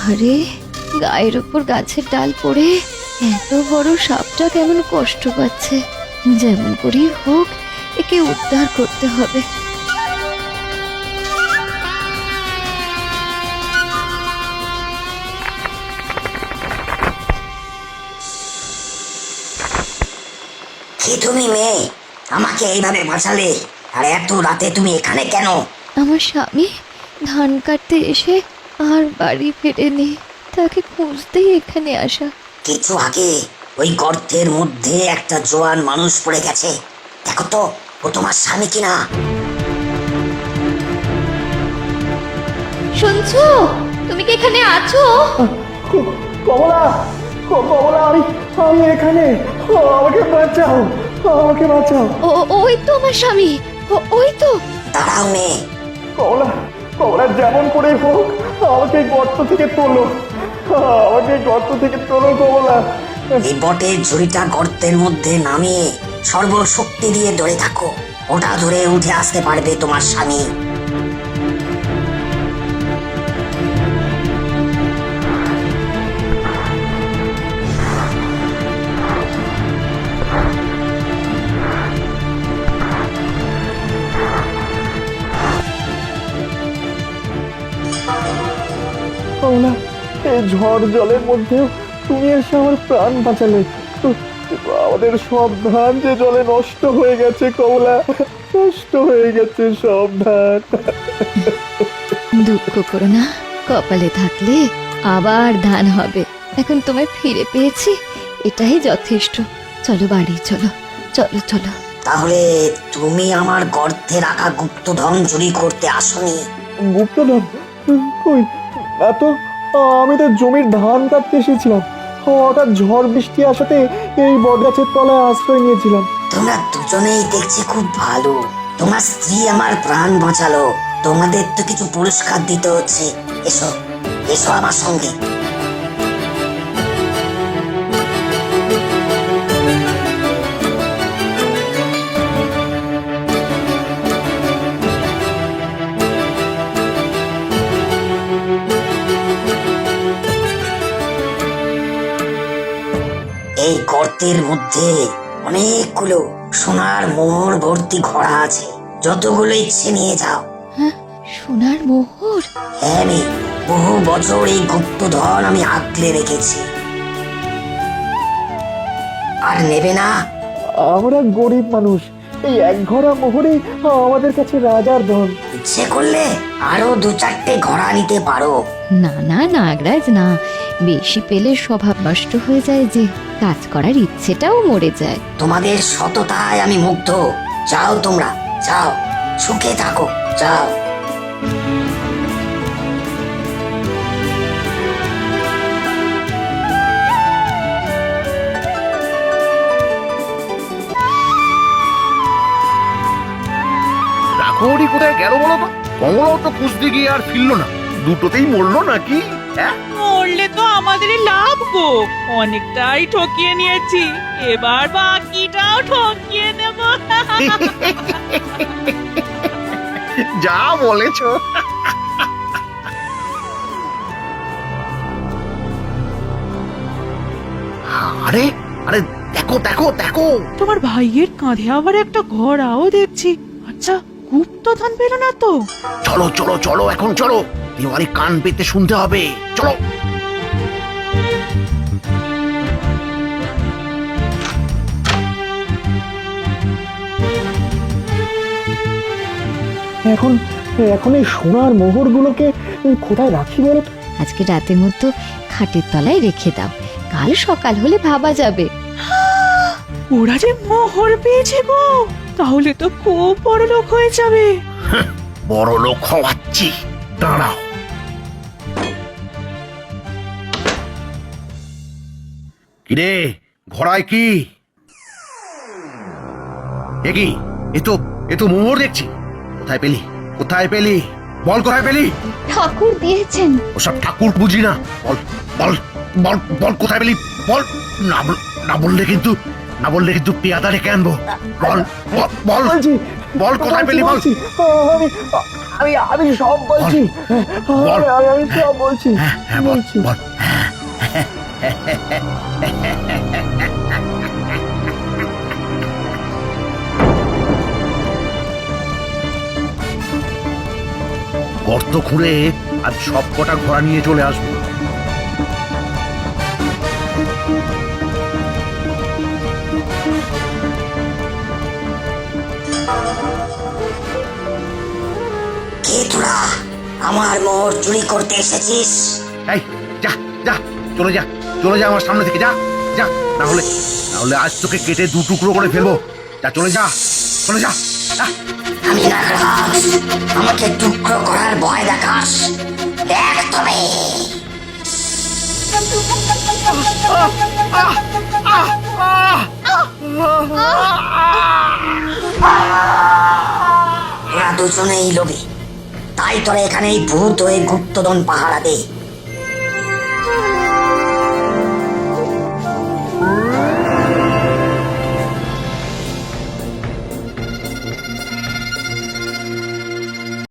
আহারে, গায়ের উপর গাছের ডাল পড়ে এত বড় সাপটা কেমন কষ্ট পাচ্ছে। যেমন করেই হোক একে উদ্ধার করতে হবে। কি তুমি মেয়ে, আমাকে এইভাবে বাঁচালে? আর এত রাতে তুমি এখানে কেন? আমার স্বামী ধান কাটতে এসে আর বাড়ি ফেরেনি, তাকে খুঁজতেই এখানে আসা। কিছু আগে ওই গর্তের মধ্যে একটা জোয়ান মানুষ পড়ে গেছে। দেখো তো ও তোমার স্বামী কিনা। শুনছো? তুমি কি এখানে আছো? কমলা, কমলা, আমি এখানে। আমাকে বাঁচাও, আমাকে বাঁচাও। ওই তো আমার স্বামী, ওই তো। দাঁড়াও মেয়ে। কমলা, কমলা, যেমন করে হোক আমাকে গর্ত থেকে তোলো, আমাকে গর্ত থেকে তোলো কমলা। এই বটের ঝুড়িটা গর্তের মধ্যে নামিয়ে সর্বশক্তি দিয়ে ধরে থাকো। ওটা ধরে উঠে আসতে পারবে তোমার স্বামী। কমলা, এই ঝড় জলের মধ্যেও তুমি এসে আমার প্রাণ বাঁচালে। আমাদের সব ধান যে জলে নষ্ট হয়ে গেছে কমলা, নষ্ট হয়ে গেছে সব ধান। দুঃখ করো না, কপালে থাকলে আবার ধান হবে। এখন তোমায় ফিরে পেয়েছি, এটাই যথেষ্ট। চলো বাড়ি, চলো চলো চলো। তাহলে তুমি আমার গর্তে রাখা গুপ্তধন চুরি করতে আসনি? গুপ্তধন কই? এত আমি তো জমির ধান কাটতে এসেছিলাম। হঠাৎ ঝড় বৃষ্টি আসাতে এই বটগাছের তলায় আশ্রয় নিয়েছিলাম। তোমরা দুজনেই দেখছি খুব ভালো। তোমার স্ত্রী আমার প্রাণ বাঁচালো, তোমাদের তো কিছু পুরস্কার দিতে হচ্ছে। এসো এসো আমার সঙ্গে। এই গর্তের মধ্যে অনেকগুলো সোনার মোহর ভর্তি ঘোড়া আছে, যতগুলো ইচ্ছে নিয়ে যাও। হ্যাঁ, সোনার মোহর? হ্যাঁ মেয়ে, বহু বছর এই গুপ্তধন আমি আগলে রেখেছি। আর নেবে না? আমরা গরিব মানুষ, এই এক ঘোড়া মোহরেই আমাদের কাছে রাজার ধন। ইচ্ছে করলে আরো 2-4টে ঘোড়া নিতে পারো। না না নাগরাজ, না, বেশি পেলে স্বভাব নষ্ট হয়ে যায়, যে কাজ করার ইচ্ছেটাও মরে যায়। তোমাদের সততায় আমি মুগ্ধ। যাও তোমরা, যাও, সুখে থাকো, যাও। রাঘবটি কোথায় গেল বলো তো? কমলাও তো খুঁজতে গিয়ে আর ফিরল না। দুটোতেই মরলো নাকি? হ্যাঁ, মরলে তো আমাদেরই লাভ গো, অনেকটাই ঠকিয়ে নিয়েছি, এবার বাকিটাও ঠকিয়ে নেব। যা বলেছো। আরে আরে, দেখো দেখো দেখো, তোমার ভাইয়ের কাঁধে আবার একটা ঘোড়াও দেখছি। আচ্ছা, গুপ্তধন পেল না তো? চলো চলো চলো, এখন চলো, তিওয়ারি কান পেতে শুনতে হবে, চলো। এখন এখন এই সোনার মোহরগুলোকে কোথায় রাখি বলো তো? আজকে রাতের মতো খাটের তলায় রেখে দাও, কাল সকাল হলে ভাবা যাবে। ওরা যে মোহর পেয়েছে গো, তাহলে তো খুব বড় লোক হয়ে যাবে। বড় লোক হওয়াচ্ছি, দাঁড়াও। কিরে, ঘোড়ায় কি? কি এ তো মোহর দেখছি। কোথায় পেলি, কোথায় পেলি? বল, কোথায় পেলি? ঠাকুর দিয়েছেন। ওসব ঠাকুর বুঝি না, বল বল বল বল, কোথায় পেলি বল। না বললে কিন্তু পেয়াদা রেখে আনবো। বল বল বল, বলছি, বল কোথায় পেলি বল। আমি আমি সব বলছি। বল। আমি সব বলছি। হ্যাঁ বল বলছি। বল গর্ত খুঁড়ে আজ সব কটা ঘোড়া নিয়ে চলে আসবো। কে তোরা আমার মোহর চুরি করতে এসেছিস? এই যা যা চলে যা চলে যা আমার সামনে থেকে যা যা না হলে আজ তোকে কেটে দু টুকরো করে ফেলবো। যা চলে যা চলে যা যা। আমি নাগরাজ, আমাকে টুকরো করার ভয় দেখাস? দেখ তবে। ওরা দুজনেই লোভী, তাই তোরা এখানেই ভূত হয়ে গুপ্তধন পাহারা দে।